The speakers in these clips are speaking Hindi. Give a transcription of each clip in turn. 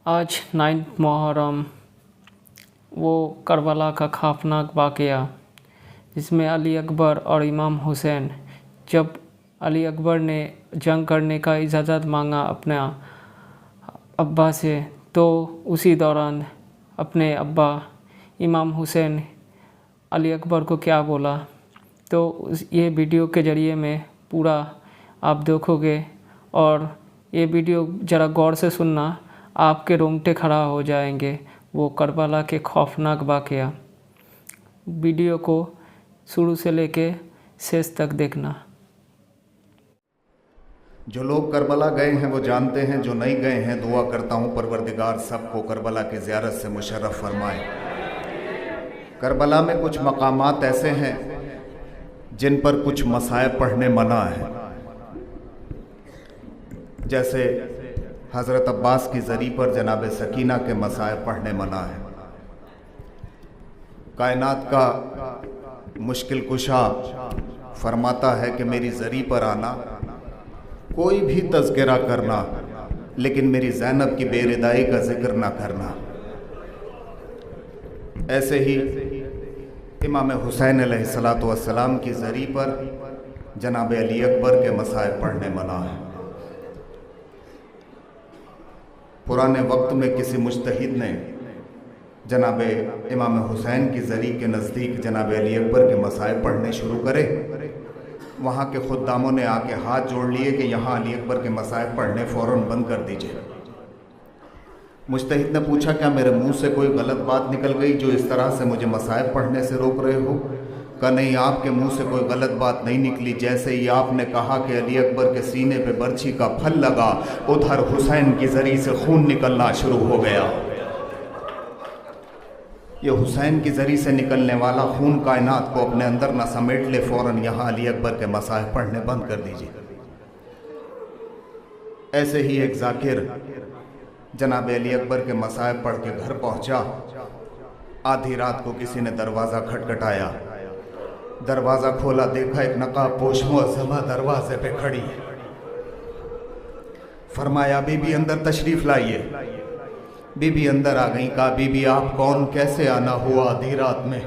आज 9 मुहर्रम वो करबला का खौफनाक वाक़या जिसमें अली अकबर और इमाम हुसैन, जब अली अकबर ने जंग करने का इजाज़त मांगा अपने अब्बा से, तो उसी दौरान अपने अब्बा इमाम हुसैन अली अकबर को क्या बोला, तो ये वीडियो के ज़रिए में पूरा आप देखोगे। और ये वीडियो ज़रा गौर से सुनना, आपके रोंगटे खड़ा हो जाएंगे। वो करबला के खौफनाक वाक़या, वीडियो को शुरू से लेके शेष तक देखना। जो लोग करबला गए हैं वो जानते हैं, जो नहीं गए हैं दुआ करता हूँ परवरदिगार सबको करबला की ज़ियारत से मुशर्रफ फरमाए। करबला में कुछ मकामात ऐसे हैं जिन पर कुछ मसाइब पढ़ने मना है, जैसे हज़रत अब्बास की ज़री पर जनाब सकीना के मसाइब पढ़ने मना है। कायनात का मुश्किल कुशा फरमाता है कि मेरी ज़री पर आना, कोई भी तज़किरा करना, लेकिन मेरी ज़ैनब की बेरिदाई का जिक्र ना करना। ऐसे ही इमाम हुसैन अलैहिस्सलातु वस्सलाम की ज़री पर जनाब अली अकबर के मसाइब पढ़ने मना है। पुराने वक्त में किसी मुज्तहिद ने जनाब इमाम हुसैन की ज़री के नज़दीक जनाब अली अकबर के मसाइब पढ़ने शुरू करे। वहाँ के खुद्दामों ने आके हाथ जोड़ लिए कि यहाँ अली अकबर के मसाइब पढ़ने फ़ौरन बंद कर दीजिए। मुज्तहिद ने पूछा, क्या मेरे मुंह से कोई गलत बात निकल गई जो इस तरह से मुझे मसाइब पढ़ने से रोक रहे हो? कहा नहीं, आपके मुंह से कोई गलत बात नहीं निकली। जैसे ही आपने कहा कि अली अकबर के सीने पे बर्छी का फल लगा, उधर हुसैन की ज़री से खून निकलना शुरू हो गया। ये हुसैन की ज़री से निकलने वाला खून कायनात को अपने अंदर न समेट ले, फ़ौरन यहाँ अली अकबर के मसाइब पढ़ने बंद कर दीजिए। ऐसे ही एक जाकिर जनाब अली अकबर के मसाइब पढ़ के घर पहुँचा। आधी रात को किसी ने दरवाज़ा खटखटाया। दरवाज़ा खोला, देखा एक नकाब पोश मुअज़्ज़मा दरवाजे पे खड़ी है। फरमाया, बीबी अंदर तशरीफ़ लाइए। बीबी अंदर आ गई। कहा, बीबी आप कौन, कैसे आना हुआ आधी रात में?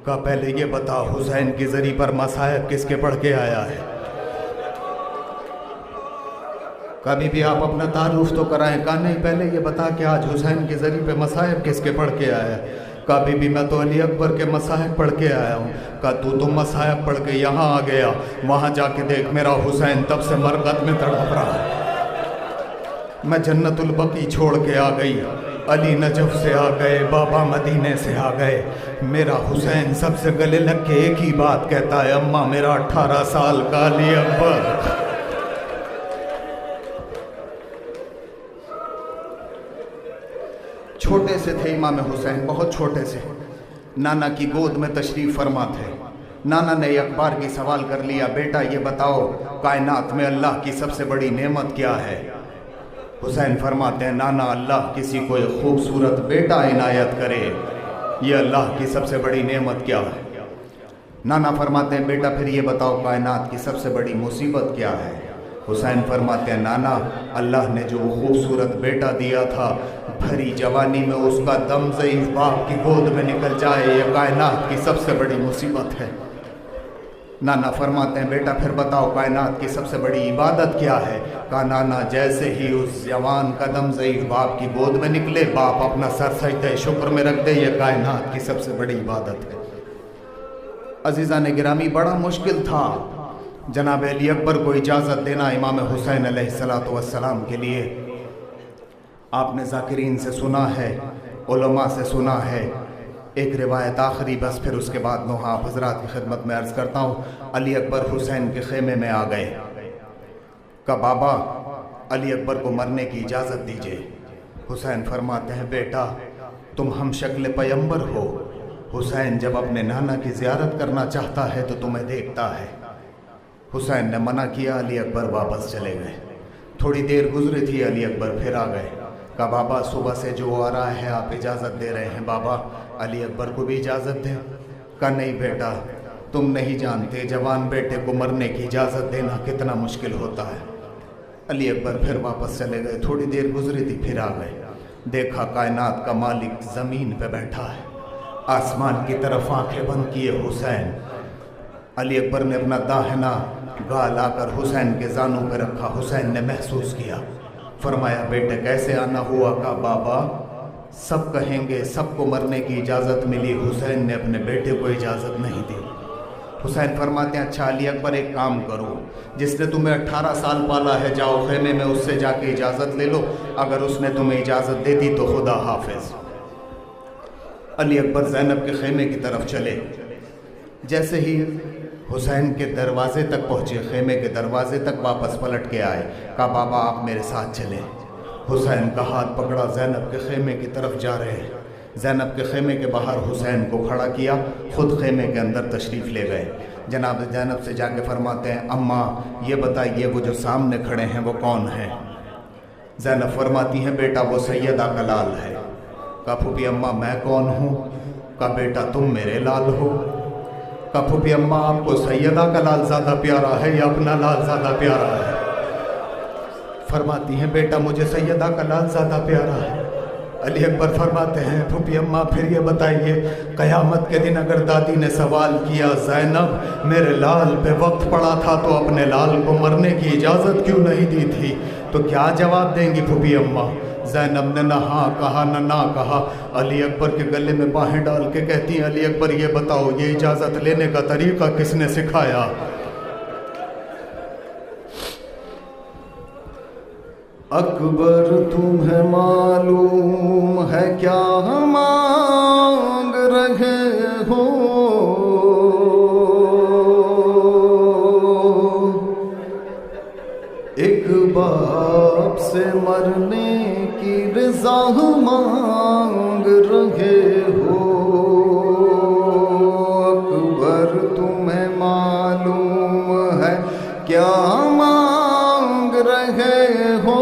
कहा, पहले ये बताओ हुसैन की ज़री पर मसाइब किसके पढ़ के आया है? कहा, बीबी आप अपना तारुफ तो कराएं। कहा नहीं, पहले ये बता कि आज हुसैन की ज़री पे मसाइब किसके पढ़ के आया है? कहा, बीबी मैं तो अली अकबर के मसाइब पढ़ के आया हूँ। कहा, तू तो मसाइब पढ़ के यहाँ आ गया, वहाँ जाके देख मेरा हुसैन तब से मरगत में तड़प रहा है। मैं जन्नतुल बकी छोड़ के आ गई, अली नजफ से आ गए, बाबा मदीने से आ गए, मेरा हुसैन सबसे गले लग के एक ही बात कहता है, अम्मा मेरा 18 साल का अली अकबर। छोटे से थे इमाम हुसैन, बहुत छोटे से, नाना की गोद में तशरीफ़ फरमा थे। नाना ने अकबर की सवाल कर लिया, बेटा ये बताओ कायनात में अल्लाह की सबसे बड़ी नेमत क्या है? हुसैन फरमाते हैं, नाना अल्लाह किसी को एक खूबसूरत बेटा इनायत करे, ये अल्लाह की सबसे बड़ी नेमत क्या है? नाना फरमाते हैं, बेटा फिर ये बताओ कायनात की सबसे बड़ी मुसीबत क्या है? हुसैन फरमाते हैं, नाना अल्लाह ने जो खूबसूरत बेटा दिया था, भरी जवानी में उसका दम ज़ईफ़ बाप की गोद में निकल जाए, ये कायनात की सबसे बड़ी मुसीबत है। नाना फरमाते हैं, बेटा फिर बताओ कायनात की सबसे बड़ी इबादत क्या है? कहा, नाना जैसे ही उस जवान कदम ज़ईफ़ बाप की गोद में निकले, बाप अपना सर सजदे शुक्र में रख दे, ये कायनात की सबसे बड़ी इबादत है। अज़ीज़ान गिरामी, बड़ा मुश्किल था जनाब अली अकबर को इजाज़त देना इमाम हुसैन अलैहिस्सलातु वस्सलाम के लिए। आपने ज़ाकिरीन से सुना है, उलमा से सुना है। एक रिवायत आखिरी, बस फिर उसके बाद मैं आप हज़रात की खिदमत में अर्ज़ करता हूँ। अली अकबर हुसैन के खेमे में आ गए। कहा, बाबा अली अकबर को मरने की इजाज़त दीजिए। हुसैन फरमाते हैं, बेटा तुम हम शक्ल पैगंबर हो। हुसैन जब अपने नाना की ज़ियारत करना चाहता है तो तुम्हें देखता है। हुसैन ने मना किया, अली अकबर वापस चले गए। थोड़ी देर गुजरी थी, अली अकबर फिर आ गए। कहा, बाबा सुबह से जो आ रहा है आप इजाज़त दे रहे हैं, बाबा अली अकबर को भी इजाज़त दें। कहा, नहीं बेटा तुम नहीं जानते जवान बेटे को मरने की इजाज़त देना कितना मुश्किल होता है। अली अकबर फिर वापस चले गए। थोड़ी देर गुजरी थी, फिर आ गए। देखा कायनात का मालिक ज़मीन पे बैठा है, आसमान की तरफ आंखें बंद किए हुसैन। अली अकबर ने अपना दाहिना गाल आकर हुसैन के जानों पर रखा। हुसैन ने महसूस किया, फरमाया बेटे कैसे आना हुआ? का बाबा सब कहेंगे सबको मरने की इजाज़त मिली, हुसैन ने अपने बेटे को इजाज़त नहीं दी। हुसैन फरमाते हैं अच्छा अली अकबर एक काम करो, जिसने तुम्हें 18 साल पाला है जाओ खेमे में उससे जाके इजाज़त ले लो, अगर उसने तुम्हें इजाज़त दे दी तो खुदा हाफिज। अली अकबर ज़ैनब के खेमे की तरफ चले। जैसे ही हुसैन के दरवाजे तक पहुँचे, खेमे के दरवाजे तक वापस पलट के आए, कहा बाबा आप मेरे साथ चले। हुसैन का हाथ पकड़ा, ज़ैनब के खेमे की तरफ जा रहे हैं। ज़ैनब के खेमे के बाहर हुसैन को खड़ा किया, ख़ुद खेमे के अंदर तशरीफ़ ले गए। जनाब ज़ैनब से जाके फरमाते हैं अम्मा ये बताइए वो जो सामने खड़े हैं वो कौन है? ज़ैनब फरमाती हैं बेटा वो सैयदा का लाल है। कहा फूफी अम्मा मैं कौन हूँ? कहा बेटा तुम मेरे लाल हो। कहा फूफी अम्मा आपको सैयदा का लाल ज़्यादा प्यारा है या अपना लाल ज़्यादा प्यारा है? फरमाती हैं बेटा मुझे सैयदा का लाल ज़्यादा प्यारा है। अली अकबर फरमाते हैं फूफी अम्मा फिर ये बताइए क़यामत के दिन अगर दादी ने सवाल किया ज़ैनब मेरे लाल पे वक्त पड़ा था तो अपने लाल को मरने की इजाज़त क्यों नहीं दी थी, तो क्या जवाब देंगी फूफी अम्मा? ज़ैनब ने ना हाँ कहा ना कहा। अली अकबर के गले में बाहें डाल के कहती हैं अली अकबर ये बताओ ये इजाज़त लेने का तरीका किसने सिखाया? अकबर तुम्हें मालूम है क्या मांग रहे हो? एक बाप से मरने की रज़ा मांग रहे हो। अकबर तुम्हें मालूम है क्या मांग रहे हो?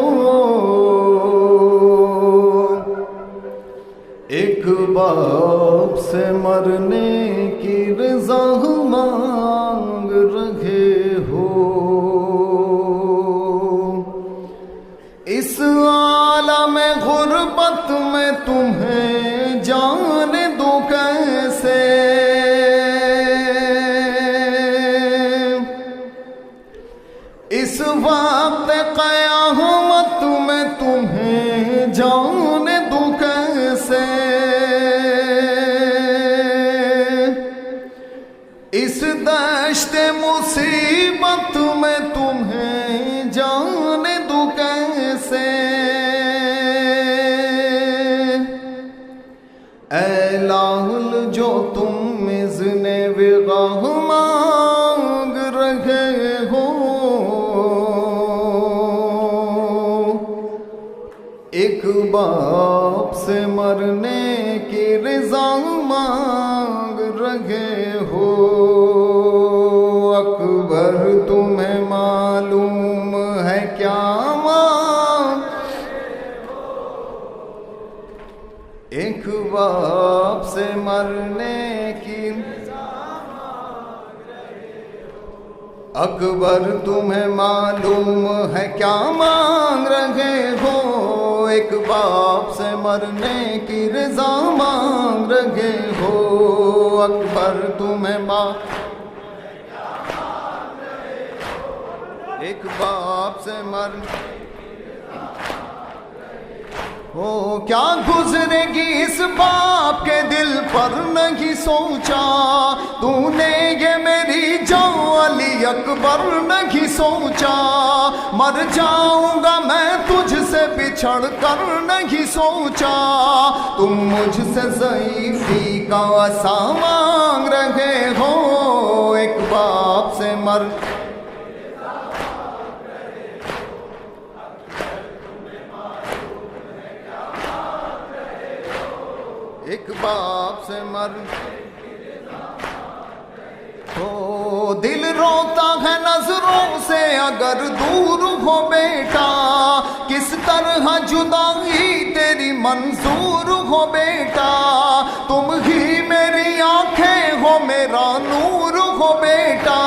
एक बाप से मरने की रज़ा मांग रहे हो। इस आलम गुर्बत में तुम्हें जाने दूं कैसे? इस वक्त क़यामत में तुम्हें जाने दूं कैसे? इस दश्त मुसीबत में तुम्हें जाने दूं कैसे? ऐ लाल जो तुम इज़्ने विगाह मांग रहे हो। एक बाप से मरने की रज़ा मांग रहे हो। अकबर तुम्हें मालूम है क्या मांग? एक बाप से मरने की अकबर तुम्हें मालूम है क्या मांग रहे हो? एक बाप से मरने की रज़ा मांग रहे हो। अकबर तुम्हें एक बाप से मरने हो। क्या गुजरेगी इस बाप के दिल पर नहीं सोचा तूने ये मेरी जान अली अकबर नहीं सोचा। मर जाऊंगा मैं तुझसे बिछड़ कर नहीं सोचा। तुम मुझसे ज़ईफ़ी का आसा मांग रहे हो। एक बाप से मर एक बाप से मर हो। दिल रोता है नजरों से अगर दूर हो बेटा। किस तरह जुदाई तेरी मंजूर हो बेटा। तुम ही मेरी आंखें हो मेरा नूर हो बेटा।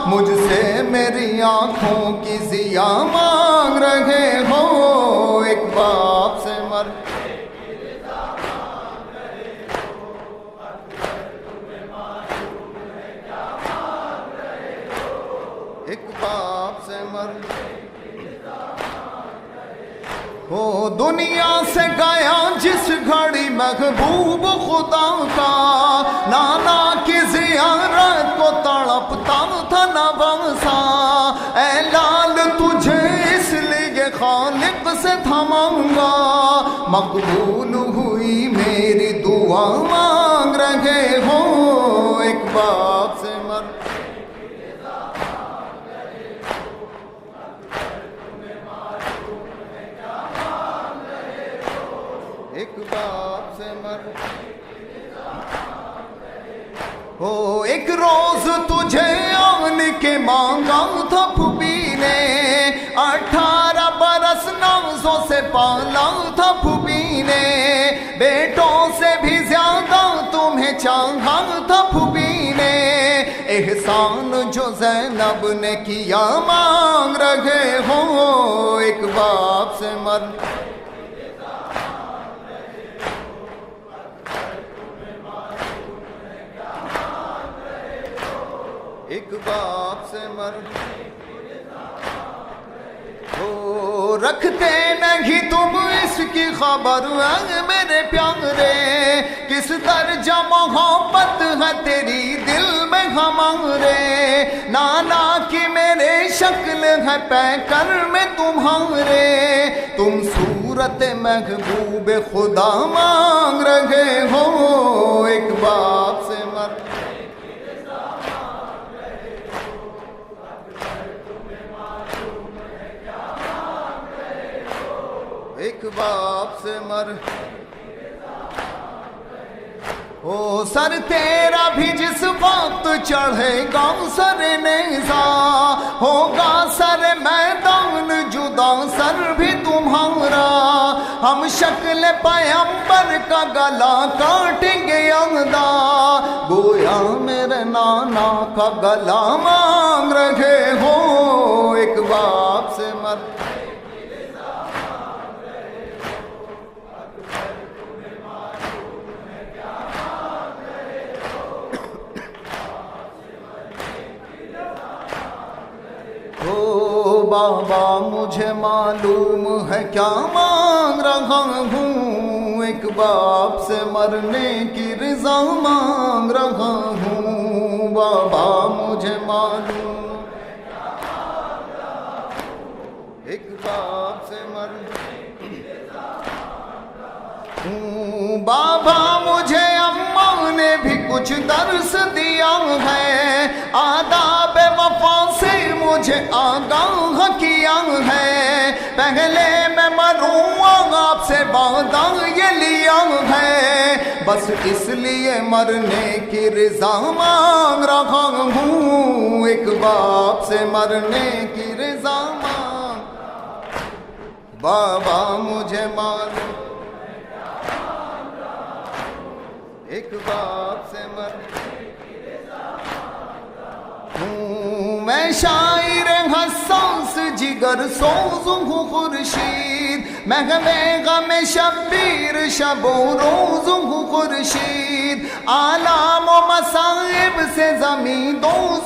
मुझसे मेरी आंखों की जिया मांग रहे हो। एक बाप से मर ओ दुनिया से गया जिस घड़ी महबूब खुदा का, नाना की जियारत को तड़पता था नवासा। ऐ लाल तुझे इसलिए खालिक से थमाऊंगा, मकबूल हुई मेरी दुआ मांग रहे हो एक बाप से मर। एक बाप से मर हो। एक रोज तुझे आन के मांगा था फूफी ने, 18 बरस नाज़ों से पाला था फूफी ने। बेटों से भी ज्यादा तुम्हें चाहा था फूफी ने, एहसान जो ज़ैनब ने किया मांग रहे हो एक बाप से मर। एक बाप से मर हो। रखते नहीं तुम इसकी खबर मेरे प्यारे, किस दर्जा मोहब्बत है तेरी दिल में हमारे। नाना की मेरे शक्ल है पैकर में तुम्हारे, तुम सूरत महबूब खुदा मांग रहे हो एक बाप से मर। एक बाप से मर हो। सर तेरा भी जिस वक्त चढ़ेगा सर नेज़ा, होगा सर मैदान जुदा सर भी तुम्हारा। हम शक्ल पैगंबर का गला काटेंगे अंधा, गोया मेरे नाना का गला मांग रहे हो एक बाप से मर। ओ बाबा मुझे मालूम है क्या मांग रहा हूँ, एक बाप से मरने की रज़ा मांग रहा हूँ। बाबा मुझे मालूम एक बाप से मरने हूँ। बाबा मुझे अम्मा ने भी कुछ दर्स दिया है, आदाब वफा से मुझे आगाह किया है। पहले मैं मरूंगा आपसे वादा ये लिया है, बस इसलिए मरने की रज़ा मांग रहा हूँ एक बाप से मरने की रज़ा मांग। बाबा मुझे मालूम एक बाप से मर हूँ। मैं शायर हसास जिगर सोज़ हूँ खुर्शीद, महमे गम शब्बीर शबो रोज़ हूँ खुर्शीद। आलाम व मसाइब से ज़मीं दो